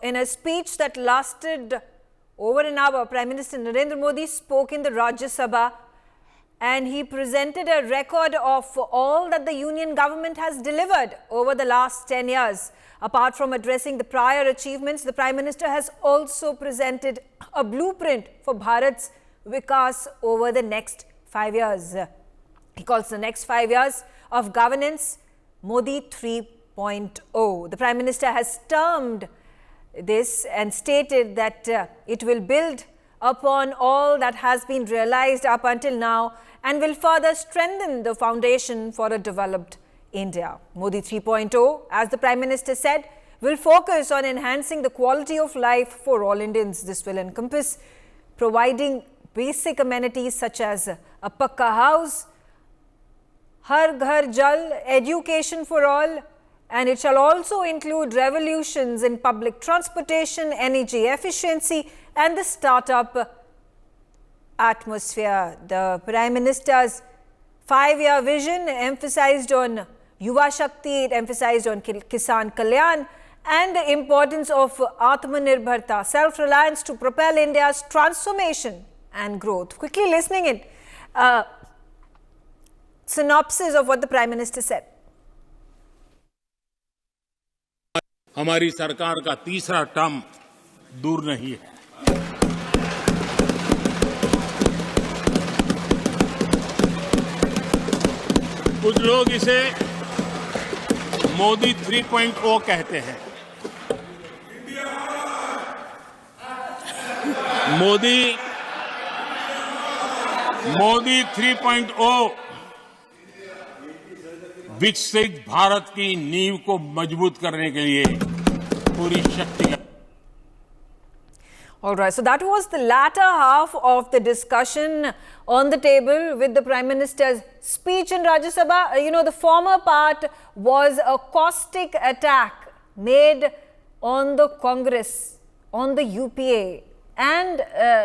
in a speech that lasted over an hour, Prime Minister Narendra Modi spoke in the Rajya Sabha and he presented a record of all that the union government has delivered over the last 10 years. Apart from addressing the prior achievements, the Prime Minister has also presented a blueprint for Bharat's Vikas over the next 5 years. He calls the next 5 years of governance Modi 3.0. The Prime Minister has termed this and stated that it will build upon all that has been realized up until now and will further strengthen the foundation for a developed India. Modi 3.0, as the Prime Minister said, will focus on enhancing the quality of life for all Indians. This will encompass providing basic amenities such as a pakka house, Har Ghar Jal, education for all, and it shall also include revolutions in public transportation, energy efficiency and the startup atmosphere. The Prime Minister's 5-year vision emphasized on Yuva Shakti, it emphasized on Kisan Kalyan and the importance of Atmanirbharta, self-reliance to propel India's transformation and growth. Quickly listening in, synopsis of what the Prime Minister said. हमारी सरकार का तीसरा term दूर नहीं है। कुछ लोग इसे मोदी 3.0 कहते हैं। मोदी 3.0 विकसित भारत की नींव को मजबूत करने के लिए पूरी शक्ति। All right, so that was the latter half of the discussion on the table with the Prime Minister's speech in Rajya Sabha. You know, the former part was a caustic attack made on the Congress, on the UPA, and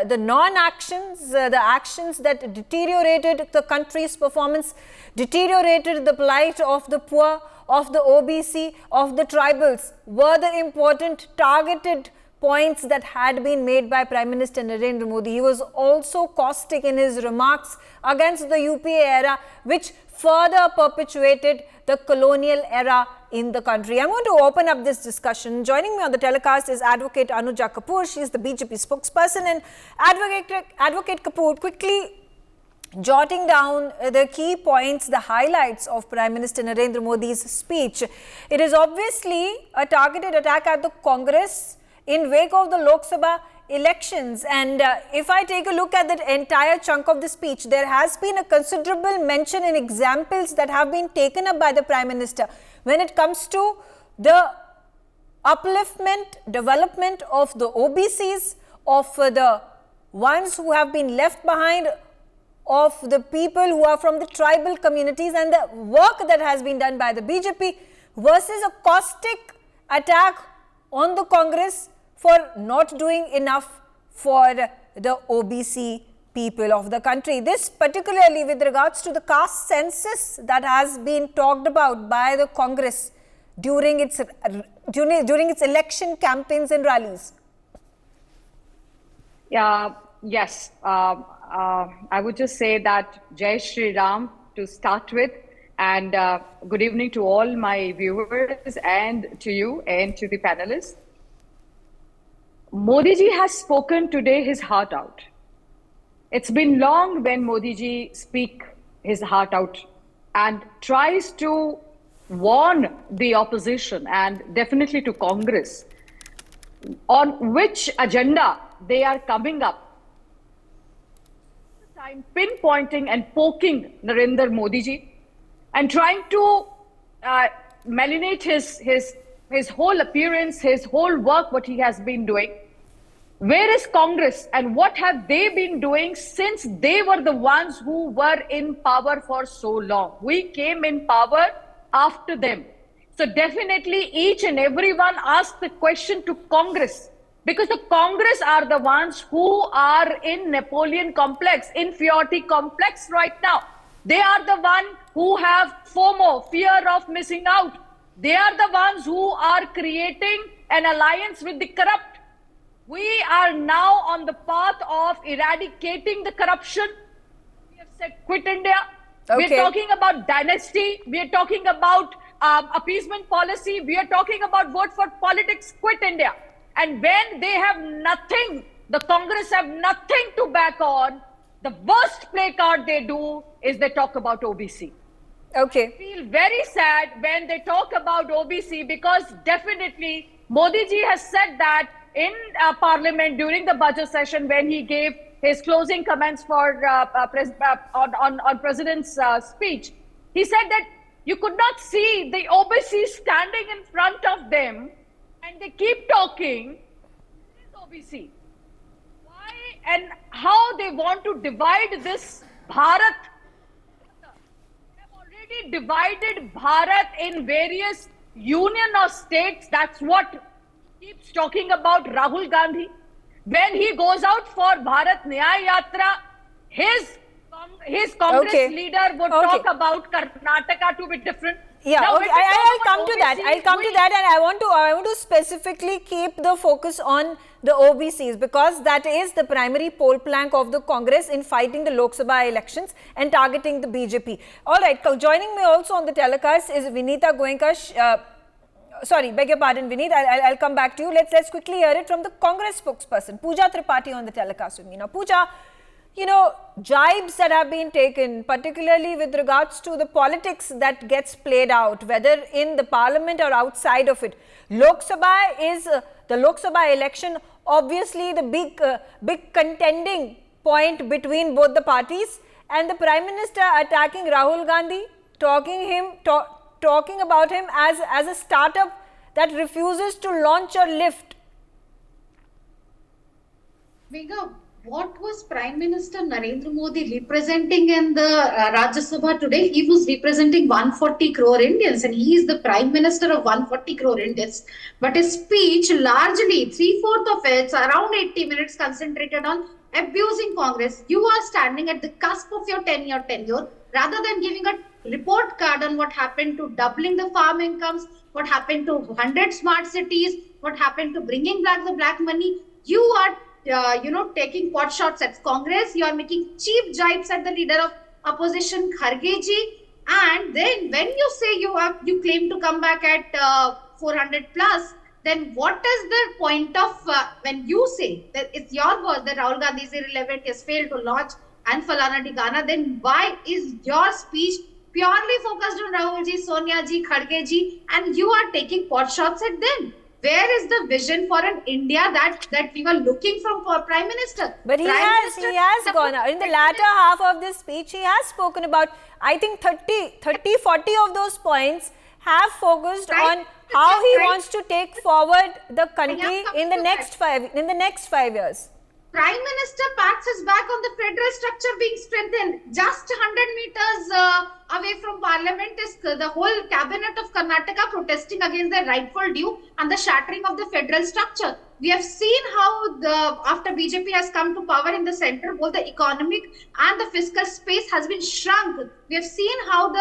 the non-actions, the actions that deteriorated the country's performance, deteriorated the plight of the poor, of the OBC, of the tribals, were the important targeted points that had been made by Prime Minister Narendra Modi. He was also caustic in his remarks against the UPA era, which further perpetuated the colonial era in the country. I'm going to open up this discussion. Joining me on the telecast is Advocate Anuja Kapoor. She is the BJP spokesperson. And Advocate Kapoor, quickly jotting down the key points, the highlights of Prime Minister Narendra Modi's speech. It is obviously a targeted attack at the Congress in wake of the Lok Sabha elections. And if I take a look at the entire chunk of the speech, there has been a considerable mention and examples that have been taken up by the Prime Minister when it comes to the upliftment, development of the OBCs, of the ones who have been left behind, of the people who are from the tribal communities, and the work that has been done by the BJP versus a caustic attack on the Congress for not doing enough for the OBC people of the country. This particularly with regards to the caste census that has been talked about by the Congress during its election campaigns and rallies. Yes, I would just say that Jai Shri Ram to start with, and good evening to all my viewers and to you and to the panelists. Modi ji has spoken today his heart out. It's been long when Modi ji speaks his heart out and tries to warn the opposition and definitely to Congress on which agenda they are coming up. Time pinpointing and poking Narendra Modi ji and trying to malinate his whole appearance, his whole work, what he has been doing. Where is Congress and what have they been doing since they were the ones who were in power for so long? We came in power after them. So definitely each and everyone asked the question to Congress, because the Congress are the ones who are in Napoleon complex, inferiority complex right now. They are the one who have FOMO, fear of missing out. They are the ones who are creating an alliance with the corrupt. We are now on the path of eradicating the corruption. We have said quit India. We are talking about dynasty. We are talking about appeasement policy. We are talking about vote for politics, quit India. And when they have nothing, the Congress have nothing to back on, the worst play card they do is they talk about OBC. Okay. I feel very sad when they talk about OBC because definitely Modi ji has said that in Parliament during the budget session when he gave his closing comments for on President's speech. He said that you could not see the OBC standing in front of them and they keep talking. This is OBC. Why and how they want to divide this Bharat. They have already divided Bharat in various union of states. That's what keeps talking about Rahul Gandhi. When he goes out for Bharat Nyaya Yatra, his Congress leader would talk about Karnataka to be different. Yeah, now, okay. I'll come to that. I'll come to that, and I want to specifically keep the focus on the OBCs because that is the primary pole plank of the Congress in fighting the Lok Sabha elections and targeting the BJP. All right, joining me also on the telecast is Vinita Goenka. Sorry, beg your pardon, Vineet. I'll come back to you. Let's quickly hear it from the Congress spokesperson, Pooja Tripathi, on the telecast with me. Now, Pooja, you know, jibes that have been taken, particularly with regards to the politics that gets played out, whether in the parliament or outside of it. Lok Sabha is the Lok Sabha election, obviously the big contending point between both the parties, and the Prime Minister attacking Rahul Gandhi, talking about him as a startup that refuses to launch or lift. Vega, what was Prime Minister Narendra Modi representing in the Rajya Sabha today? He was representing 140 crore Indians and he is the Prime Minister of 140 crore Indians. But his speech, largely 3/4 of it, around 80 minutes, concentrated on abusing Congress. You are standing at the cusp of your 10-year tenure rather than giving a report card on what happened to doubling the farm incomes, what happened to 100 smart cities, what happened to bringing back the black money. You are taking pot shots at Congress. You are making cheap jibes at the leader of opposition, Kharge ji. And then when you say you claim to come back at 400 plus, then what is the point of when you say that it's your word that Rahul Gandhi is irrelevant, he has failed to launch and Falana Digana, then why is your speech purely focused on Rahul ji, Sonia ji, Kharge ji, and you are taking pot shots at them? Where is the vision for an India that we were looking from for Prime Minister? But he has gone out. In the latter half of this speech, he has spoken about, I think 40 of those points have focused on how he wants to take forward the country in the next 5 years. Prime Minister pats his back on the federal structure being strengthened. Just 100 meters away from Parliament is the whole cabinet of Karnataka protesting against their rightful due and the shattering of the federal structure. We have seen how after BJP has come to power in the center, both the economic and the fiscal space has been shrunk. We have seen how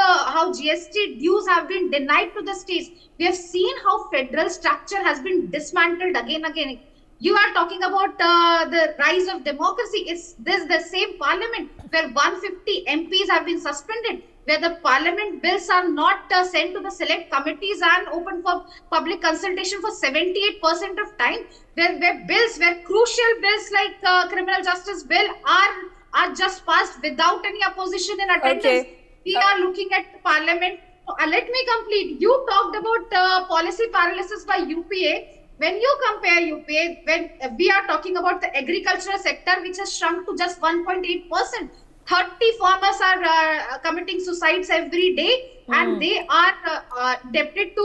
GST dues have been denied to the states. We have seen how federal structure has been dismantled again. You are talking about the rise of democracy. Is this the same parliament where 150 MPs have been suspended, where the parliament bills are not sent to the select committees and open for public consultation for 78% of time, where crucial bills like criminal justice bill are just passed without any opposition in attendance. Okay. We are looking at parliament. Let me complete. You talked about policy paralysis by UPA. When you compare UPA, when we are talking about the agricultural sector, which has shrunk to just 1.8%, 30 farmers are committing suicides every day, and they are debted to,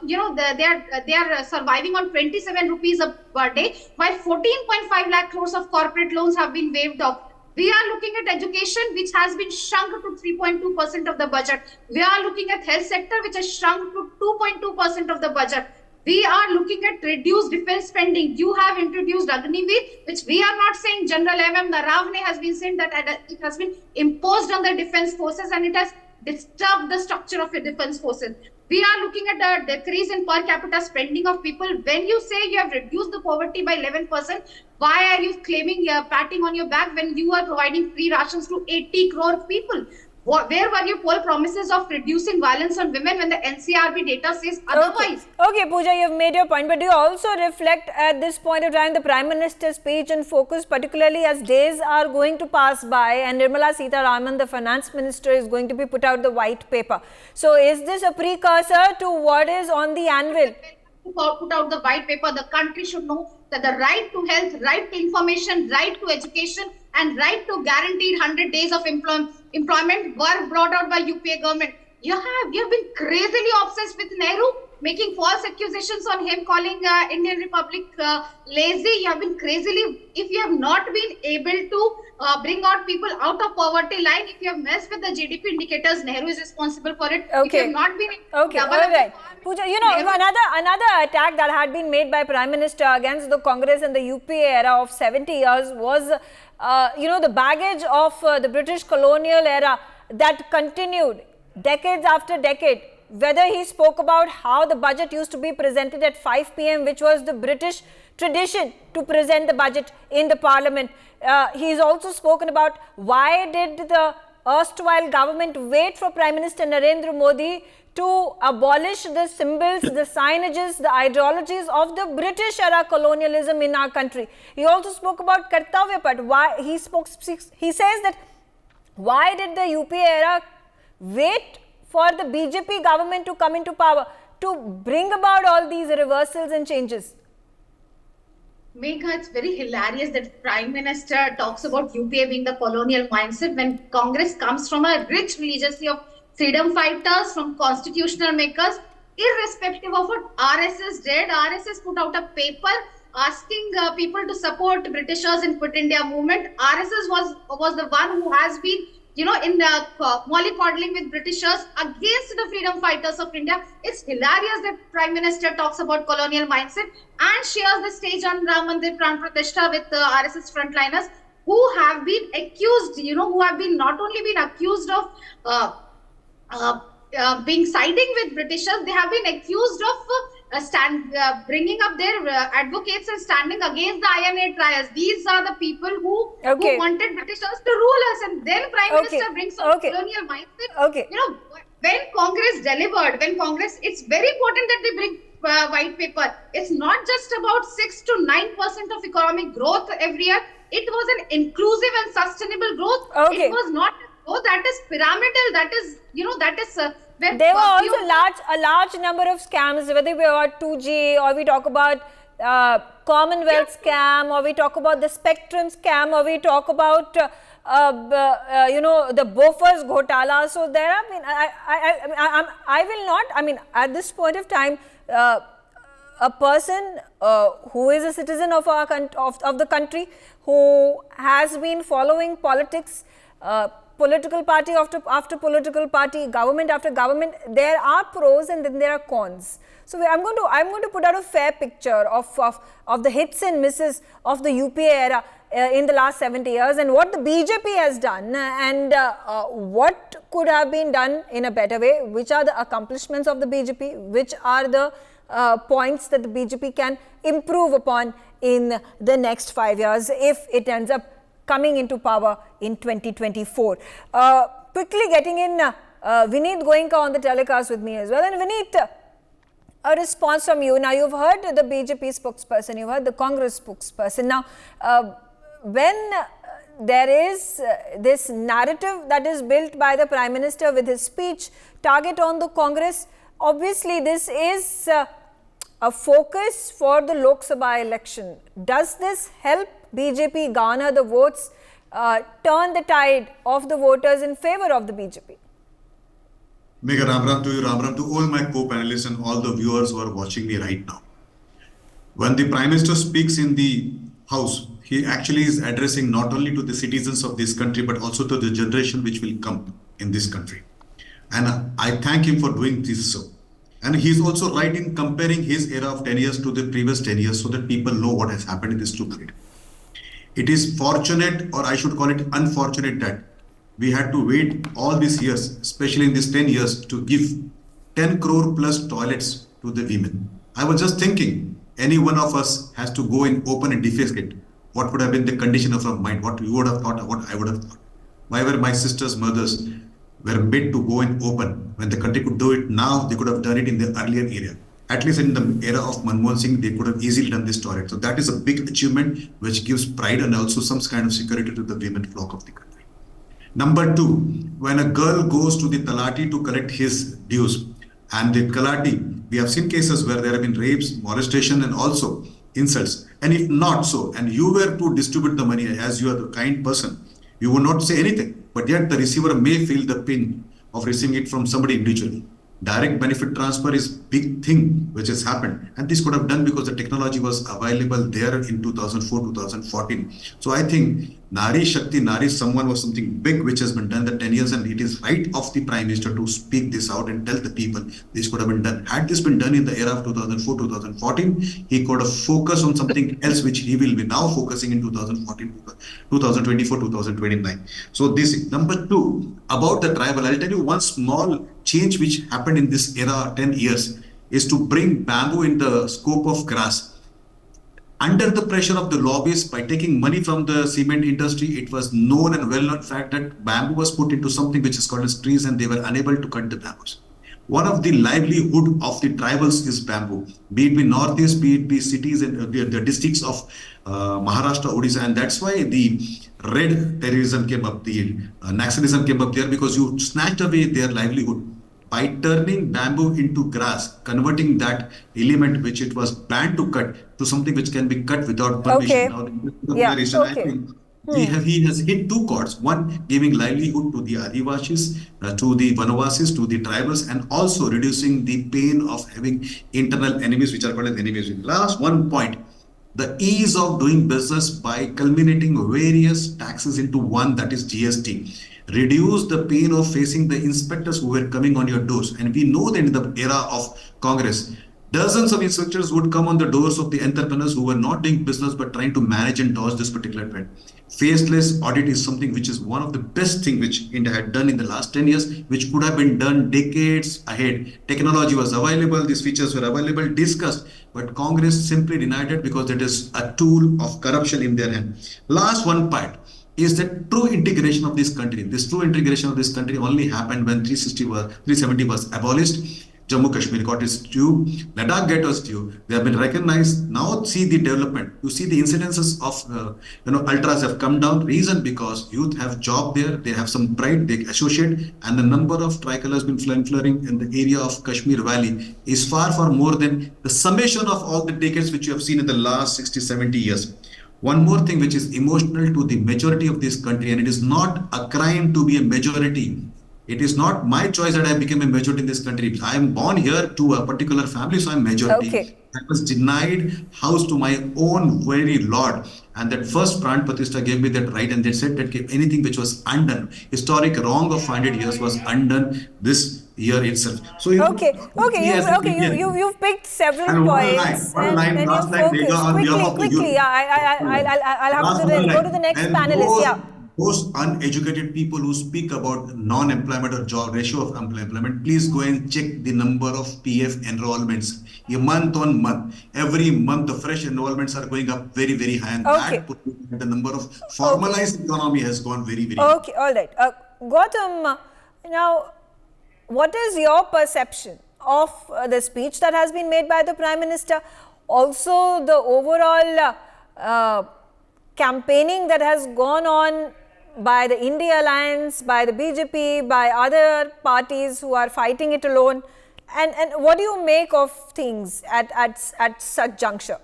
they are surviving on 27 rupees per day, while 14.5 lakh crores of corporate loans have been waived off. We are looking at education, which has been shrunk to 3.2% of the budget. We are looking at health sector, which has shrunk to 2.2% of the budget. We are looking at reduced defense spending. You have introduced Agniveer, which we are not saying. General M.M. Naravne has been saying that it has been imposed on the defense forces and it has disturbed the structure of the defense forces. We are looking at the decrease in per capita spending of people. When you say you have reduced the poverty by 11%, why are you claiming patting on your back when you are providing free rations to 80 crore people? Where were your poor promises of reducing violence on women when the NCRB data says otherwise? Okay, Pooja, you've made your point, but do you also reflect at this point of time the Prime Minister's speech and focus, particularly as days are going to pass by and Nirmala Sitharaman, the Finance Minister, is going to be put out the white paper. So is this a precursor to what is on the anvil? Put out the white paper, the country should know that the right to health, right to information, right to education, and right to guaranteed 100 days of employment were brought out by UPA government. You have been crazily obsessed with Nehru, making false accusations on him, calling Indian Republic lazy. You have been crazily, if you have not been able to bring out people out of poverty line, if you have messed with the GDP indicators, Nehru is responsible for it. Okay. If you have not been okay, all right. Pooja, you know, another attack that had been made by Prime Minister against the Congress in the UPA era of 70 years was, the baggage of the British colonial era that continued decades after decade. Whether he spoke about how the budget used to be presented at 5 p.m., which was the British tradition to present the budget in the parliament. He's also spoken about why did the erstwhile government wait for Prime Minister Narendra Modi to abolish the symbols, the signages, the ideologies of the British era colonialism in our country. He also spoke about Kartavya Pat. Why he says that why did the UPA era wait for the BJP government to come into power to bring about all these reversals and changes? Megha, it's very hilarious that Prime Minister talks about UPA being the colonial mindset when Congress comes from a rich legacy of freedom fighters, from constitutional makers, irrespective of what RSS did. RSS put out a paper asking people to support Britishers in Quit India movement. RSS was the one who has been in the mollycoddling with Britishers against the freedom fighters of India. It's hilarious that Prime Minister talks about colonial mindset and shares the stage on Ram Mandir Pran Pratishtha with RSS frontliners who have been accused, who have been not only been accused of being siding with Britishers, they have been accused of bringing up their advocates and standing against the INA trials. These are the people who wanted Britishers to rule us, and then Prime Minister brings up colonial mindset. When Congress delivered, it's very important that they bring white paper. It's not just about 6 to 9% of economic growth every year. It was an inclusive and sustainable growth. It was not that is pyramidal. That is there were also a large number of scams, whether we about 2G or we talk about Commonwealth scam, or we talk about the Spectrum scam, or we talk about the Bofors Ghotala. So there have been, I will not, at this point of time, a person who is a citizen of our of the country, who has been following politics, political party after political party, government after government, there are pros and then there are cons. So I'm going to put out a fair picture of the hits and misses of the UPA era in the last 70 years, and what the BJP has done, and what could have been done in a better way, which are the accomplishments of the BJP, which are the points that the BJP can improve upon in the next 5 years if it ends up coming into power in 2024. Quickly getting in Vineet Goenka on the telecast with me as well. And Vineet, a response from you. Now, you've heard the BJP spokesperson, you've heard the Congress spokesperson. Now, when there is this narrative that is built by the Prime Minister with his speech, target on the Congress, obviously this is a focus for the Lok Sabha election. Does this help BJP garner the votes, turn the tide of the voters in favor of the BJP? Mega Ram to you, Ram to all my co-panelists and all the viewers who are watching me right now. When the Prime Minister speaks in the House, he actually is addressing not only to the citizens of this country, but also to the generation which will come in this country. And I thank him for doing this so. And he's also right in comparing his era of 10 years to the previous 10 years so that people know what has happened in this 2 period. It is fortunate, or I should call it unfortunate, that we had to wait all these years, especially in these 10 years, to give 10 crore plus toilets to the women. I was just thinking, any one of us has to go in open and defecate. What would have been the condition of our mind? What you would have thought, what I would have thought. Why were my sisters' mothers were made to go in open when the country could do it now? They could have done it in the earlier era. At least in the era of Manmohan Singh, they could have easily done this toilet. So that is a big achievement which gives pride and also some kind of security to the women flock of the country. Number two, when a girl goes to the Talati to collect his dues, and the Talati, we have seen cases where there have been rapes, molestation, and also insults. And if not so, and you were to distribute the money as you are the kind person, you would not say anything, but yet the receiver may feel the pain of receiving it from somebody individually. Direct benefit transfer is big thing which has happened, and this could have done because the technology was available there in 2004, 2014. So I think Nari Shakti, Nari someone was something big which has been done the 10 years, and it is right of the Prime Minister to speak this out and tell the people this could have been done. Had this been done in the era of 2004, 2014, he could have focused on something else which he will be now focusing in 2014, 2024, 2029. So this number two, about the tribal, I'll tell you one small change which happened in this era 10 years is to bring bamboo in the scope of grass. Under the pressure of the lobbyists, by taking money from the cement industry, it was known and well-known fact that bamboo was put into something which is called as trees, and they were unable to cut the bamboos. One of the livelihood of the tribals is bamboo, be it in Northeast, be it be cities and the districts of Maharashtra, Odisha, and that's why the red terrorism came up, the Naxalism came up there, because you snatched away their livelihood. By turning bamboo into grass, converting that element which it was planned to cut to something which can be cut without permission. Okay. Now, Yeah, I okay. think he has hit two chords. One, giving livelihood to the Adivashis, to the Vanavasis, to the tribals, and also reducing the pain of having internal enemies which are called as enemies. Last one point, the ease of doing business by culminating various taxes into one, that is GST. Reduce the pain of facing the inspectors who were coming on your doors. And we know that in the era of Congress, dozens of inspectors would come on the doors of the entrepreneurs who were not doing business but trying to manage and dodge this particular trend. Faceless audit is something which is one of the best things which India had done in the last 10 years, which could have been done decades ahead. Technology was available, these features were available, discussed, but Congress simply denied it because it is a tool of corruption in their hand. Last one part is that true integration of this country. This true integration of this country only happened when 370 was abolished. Jammu Kashmir got its due, Ladakh got its due. They have been recognized. Now see the development. You see the incidences of ultras have come down. Reason because youth have job there. They have some pride. They associate, and the number of tricolors been flaring in the area of Kashmir Valley is far more than the summation of all the decades which you have seen in the last 60, 70 years. One more thing which is emotional to the majority of this country, and it is not a crime to be a majority. It is not my choice that I became a majority in this country. I am born here to a particular family, so I am majority. Okay. I was denied house to my own very lord, and that first Pran Pratishtha gave me that right, and they said that anything which was undone, historic wrong of 500 years was undone this year itself. So you've picked several and points and you've focused quickly. Yeah, I'll have to go to the next panelist. Yeah. Those uneducated people who speak about non-employment or job ratio of employment, please go and check the number of PF enrollments. Month on month, every month the fresh enrollments are going up very, very high, and that put the number of formalized economy has gone very okay. All right, Gautam, now what is your perception of the speech that has been made by the Prime Minister, also the overall campaigning that has gone on by the India Alliance, by the BJP, by other parties who are fighting it alone, and what do you make of things at such juncture?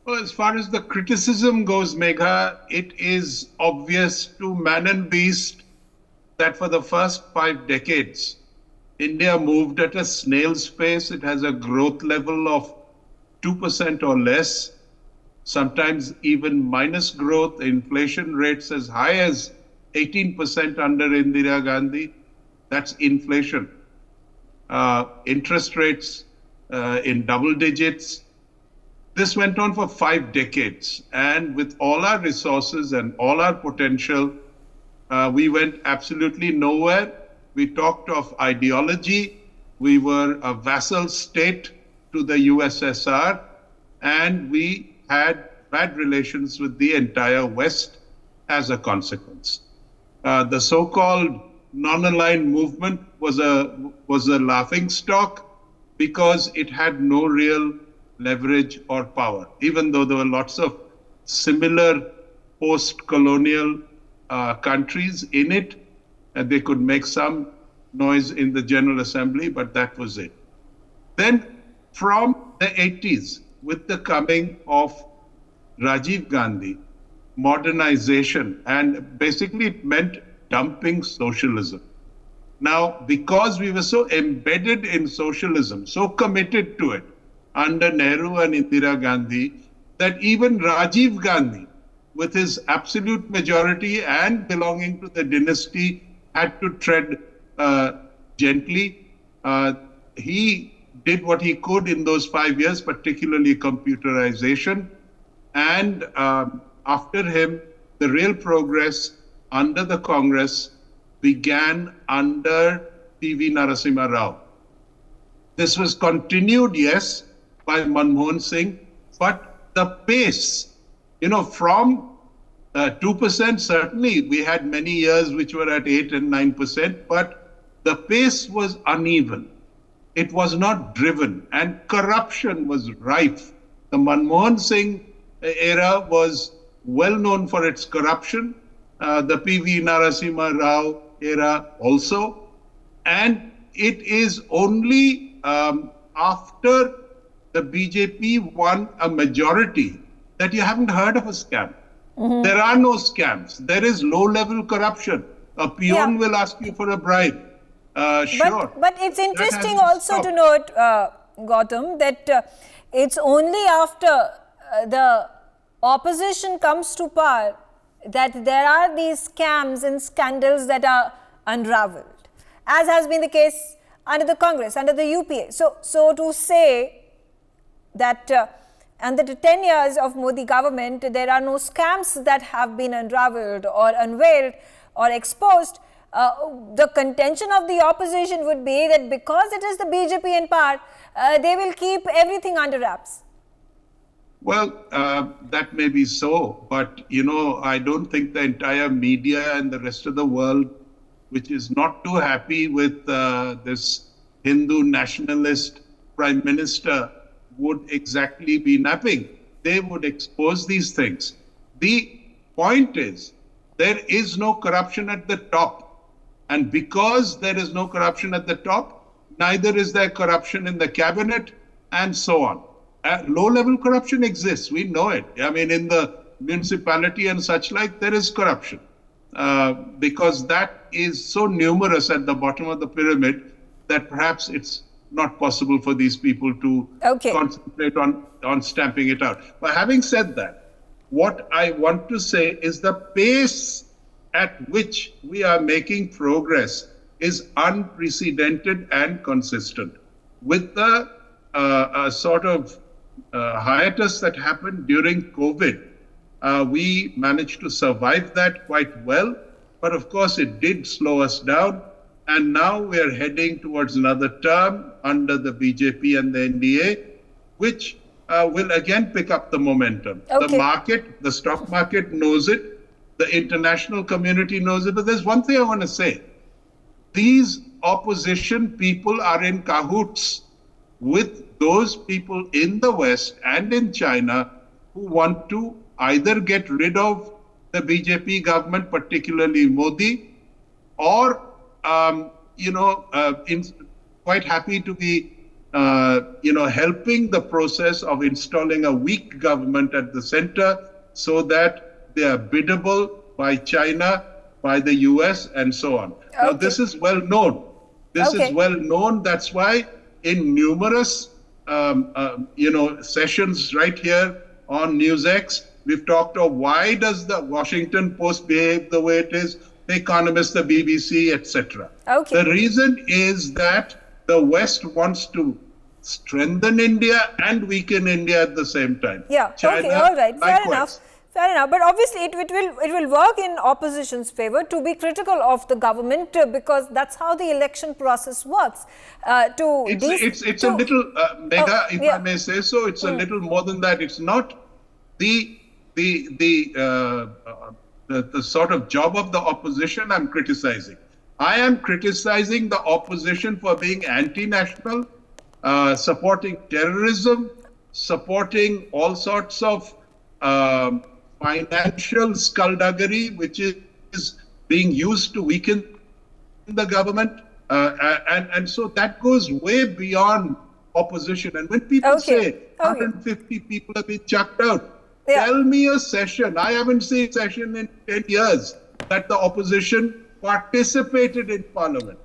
Well, as far as the criticism goes, Megha, it is obvious to man and beast that for the first 5 decades, India moved at a snail's pace. It has a growth level of 2% or less. Sometimes even minus growth, inflation rates as high as 18% under Indira Gandhi. That's inflation. Interest rates in double digits. This went on for 5 decades. And with all our resources and all our potential, we went absolutely nowhere. We talked of ideology. We were a vassal state to the USSR, and we had bad relations with the entire West as a consequence. The so-called non-aligned movement was a laughing stock because it had no real leverage or power, even though there were lots of similar post-colonial countries in it, and they could make some noise in the General Assembly, but that was it. Then from the 80s, with the coming of Rajiv Gandhi, modernization, and basically it meant dumping socialism. Now, because we were so embedded in socialism, so committed to it under Nehru and Indira Gandhi, that even Rajiv Gandhi, with his absolute majority and belonging to the dynasty, had to tread gently. He did what he could in those 5 years, particularly computerization. And after him, the real progress under the Congress began under P.V. Narasimha Rao. This was continued, yes, by Manmohan Singh, but the pace, from 2%, certainly we had many years which were at 8 and 9%, but the pace was uneven. It was not driven, and corruption was rife. The Manmohan Singh era was well known for its corruption, the P.V. Narasimha Rao era also, and it is only after the BJP won a majority that you haven't heard of a scam. Mm-hmm. There are no scams. There is low-level corruption. A peon will ask you for a bribe. Sure. But it's interesting also to note, Gautam, that it's only after the opposition comes to power that there are these scams and scandals that are unraveled, as has been the case under the Congress, under the UPA. So to say that under the 10 years of Modi government, there are no scams that have been unraveled or unveiled or exposed, the contention of the opposition would be that because it is the BJP in power, they will keep everything under wraps. Well, that may be so, but I don't think the entire media and the rest of the world, which is not too happy with this Hindu nationalist prime minister, would exactly be napping. They would expose these things. The point is, there is no corruption at the top. And because there is no corruption at the top, neither is there corruption in the cabinet, and so on. Low-level corruption exists. We know it. I mean, in the municipality and such like, there is corruption. Because that is so numerous at the bottom of the pyramid that perhaps it's not possible for these people to concentrate on stamping it out. But having said that, what I want to say is the pace at which we are making progress is unprecedented and consistent. With the sort of hiatus that happened during COVID, we managed to survive that quite well. But of course, it did slow us down. And now we are heading towards another term under the BJP and the NDA, which will again pick up the momentum. The market, the stock market knows it. The international community knows it. But there's one thing I want to say. These opposition people are in cahoots with those people in the West and in China who want to either get rid of the BJP government, particularly Modi, or quite happy to be, helping the process of installing a weak government at the center so that they are biddable by China, by the US, and so on. Now, this is well known. This is well known. That's why in numerous, sessions right here on NewsX, we've talked of why does the Washington Post behave the way it is, The Economist, the BBC, etc. The reason is that the West wants to strengthen India and weaken India at the same time. Yeah, China, all right, likewise. Fair enough, but obviously it will work in opposition's favor to be critical of the government because that's how the election process works. It's a little, Megha, if I may say so, it's a little more than that. It's not the sort of job of the opposition I'm criticizing. I am criticizing the opposition for being anti-national, supporting terrorism, supporting all sorts of financial skullduggery, which is being used to weaken the government. And so that goes way beyond opposition. And when people say 150 people have been chucked out, tell me a session. I haven't seen a session in 10 years that the opposition participated in parliament.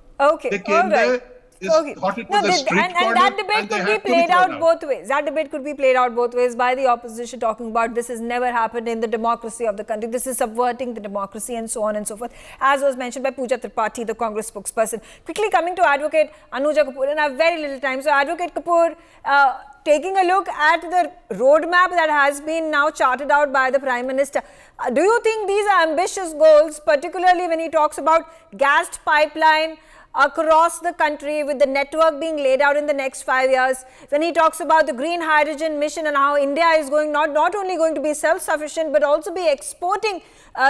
They came there. And that debate could be played out both ways. That debate could be played out both ways by the opposition talking about this has never happened in the democracy of the country. This is subverting the democracy and so on and so forth. As was mentioned by Pooja Tripathi, the Congress spokesperson. Quickly coming to Advocate Anuja Kapoor, and I have very little time. So Advocate Kapoor, taking a look at the roadmap that has been now charted out by the Prime Minister. Do you think these are ambitious goals, particularly when he talks about gas pipeline across the country with the network being laid out in the next 5 years, when he talks about the green hydrogen mission and how India is going not only going to be self-sufficient but also be exporting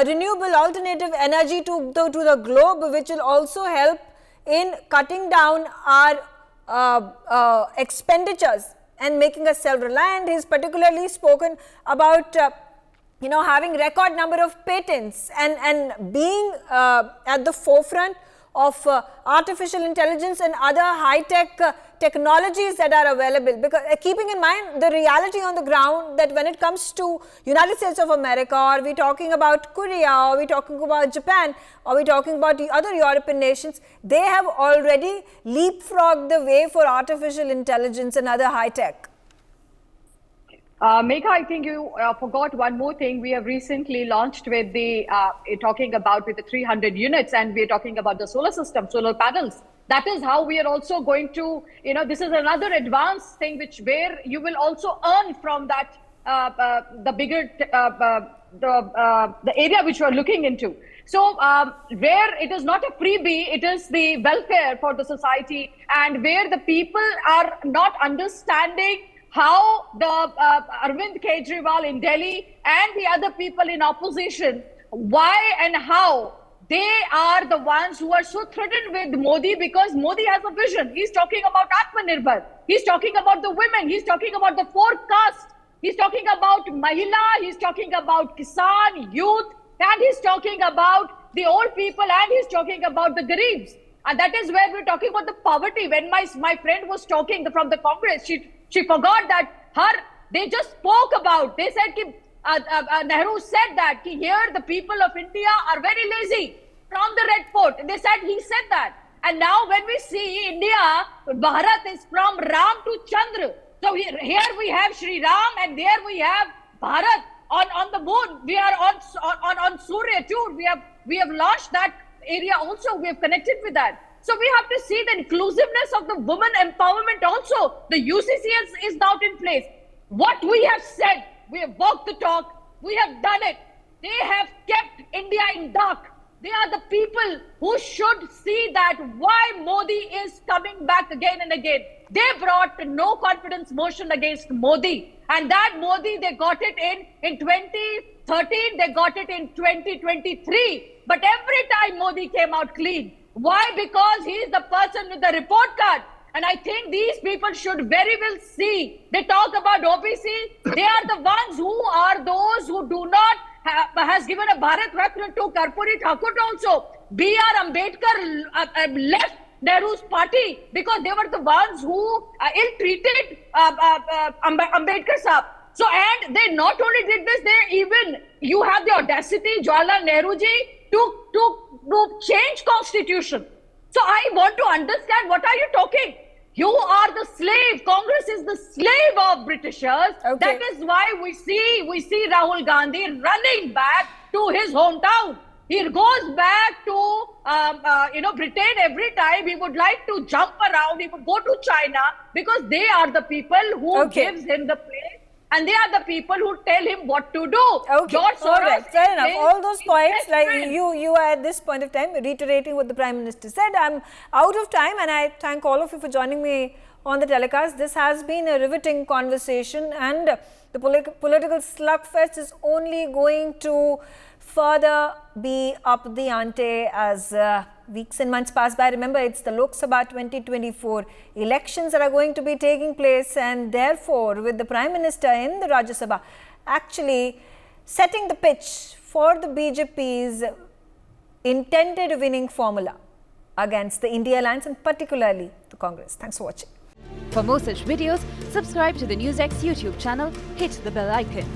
renewable alternative energy to the globe, which will also help in cutting down our expenditures and making us self-reliant. He's particularly spoken about having record number of patents and being at the forefront of artificial intelligence and other high-tech technologies that are available, because keeping in mind the reality on the ground that when it comes to United States of America, or we talking about Korea, or we talking about Japan, or we talking about the other European nations, they have already leapfrogged the way for artificial intelligence and other high-tech. Megha, I think you forgot one more thing. We have recently launched with the talking about with the 300 units, and we are talking about the solar system, solar panels. That is how we are also going to, this is another advanced thing where you will also earn from that the bigger the area which you are looking into. So where it is not a freebie, it is the welfare for the society, and where the people are not understanding how the Arvind Kejriwal in Delhi and the other people in opposition, why and how they are the ones who are so threatened with Modi, because Modi has a vision. He's talking about Atmanirbhar. He's talking about the women. He's talking about the four castes. He's talking about Mahila. He's talking about Kisan, youth, and he's talking about the old people, and he's talking about the Garibs. And that is where we're talking about the poverty. When my friend was talking from the Congress, she forgot that they just spoke about, they said Nehru said that here the people of India are very lazy from the Red Fort. He said that. And now when we see India, Bharat is from Ram to Chandra. So here we have Shri Ram, and there we have Bharat on the moon. We are on Surya too. We have launched that area also. We have connected with that. So we have to see the inclusiveness of the women empowerment also. The UCC is now in place. What we have said, we have walked the talk, we have done it. They have kept India in dark. They are the people who should see that why Modi is coming back again and again. They brought no confidence motion against Modi. And that Modi, they got it in 2013, they got it in 2023. But every time Modi came out clean. Why? Because he is the person with the report card. And I think these people should very well see. They talk about OBC. They are the ones who are those who do not has given a Bharat Ratna to Karpuri Thakur also. B.R. Ambedkar left Nehru's party because they were the ones who ill-treated Ambedkar Sahab. So, and they not only did this, you have the audacity, Jawaharlal Nehru ji, to change constitution. So I want to understand, what are you talking? You are the slave. Congress is the slave of Britishers. Okay. That is why we see Rahul Gandhi running back to his hometown. He goes back to Britain every time. He would like to jump around. He would go to China because they are the people who gives him the place and they are the people who tell him what to do. Okay, George all right, Soros fair enough. is All those his points, best like friend. you are at this point of time reiterating what the Prime Minister said. I'm out of time, and I thank all of you for joining me on the telecast. This has been a riveting conversation, and the political slugfest is only going to further be up the ante as weeks and months pass by. Remember, it's the Lok Sabha 2024 elections that are going to be taking place, and therefore, with the Prime Minister in the Rajya Sabha actually setting the pitch for the BJP's intended winning formula against the India Alliance and particularly the Congress. Thanks for watching. For more such videos, subscribe to the NewsX YouTube channel, hit the bell icon.